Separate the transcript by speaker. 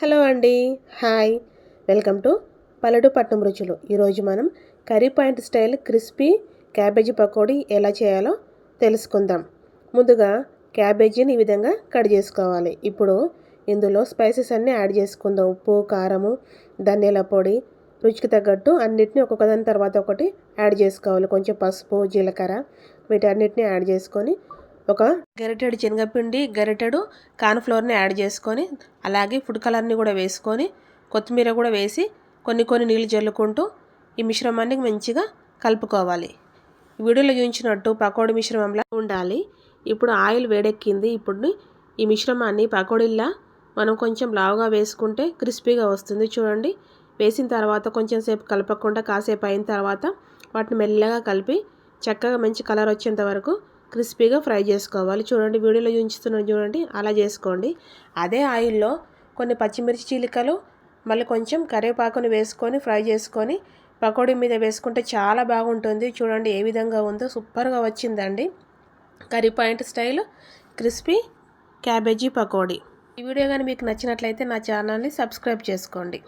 Speaker 1: Hello అండి. Hi. Welcome to పల్లెటూరు పట్నం రుచులు. ఈరోజు మనం curry point style crispy cabbage pakodi ఎలా చేయాలో తెలుసుకుందాం. ముందుగా క్యాబేజీని ఈ విధంగా కట్ చేసుకోవాలి. ఇప్పుడు ఇందులో స్పైసెస్ అన్నీ యాడ్ చేసుకుందాం. ఉప్పు, కారము, ధనియాల పొడి, రుచికి తగ్గట్టు అన్నిటిని ఒక్కొక్కదాని తర్వాత ఒకటి యాడ్ చేసుకోవాలి. కొంచెం పసుపు, జీలకర్ర వీటన్నిటిని యాడ్ చేసుకొని ఒక గరిటెడు శనగపిండి, గరిటెడు కార్న్‌ఫ్లోర్‌ని యాడ్ చేసుకొని, అలాగే ఫుడ్ కలర్‌ని కూడా వేసుకొని, కొత్తిమీర కూడా వేసి కొన్ని నీళ్ళు జల్లుకుంటూ ఈ మిశ్రమాన్ని మంచిగా కలుపుకోవాలి. వీడియోలో చూపించినట్టు పకోడీ మిశ్రమంలా ఉండాలి. ఇప్పుడు ఆయిల్ వేడెక్కింది. ఇప్పుడు ఈ మిశ్రమాన్ని పకోడీలా మనం కొంచెం లావుగా వేసుకుంటే క్రిస్పీగా వస్తుంది. చూడండి, వేసిన తర్వాత కొంచెం సేపు కలపకుండా కాసేపు అయిన తర్వాత వాటిని మెల్లగా కలిపి చక్కగా మంచి కలర్ వచ్చేంత వరకు క్రిస్పీగా ఫ్రై చేసుకోవాలి. చూడండి, వీడియోలో చూపిస్తున్నాను చూడండి, అలా చేసుకోండి. అదే ఆయిల్లో కొన్ని పచ్చిమిర్చి చీలికలు, మళ్ళీ కొంచెం కరివేపాకుని వేసుకొని ఫ్రై చేసుకొని పకోడీ మీద వేసుకుంటే చాలా బాగుంటుంది. చూడండి ఏ విధంగా ఉందో, సూపర్గా వచ్చిందండి curry point style crispy cabbage pakodi. ఈ వీడియో కానీ మీకు నచ్చినట్లయితే నా ఛానల్ని సబ్స్క్రైబ్ చేసుకోండి.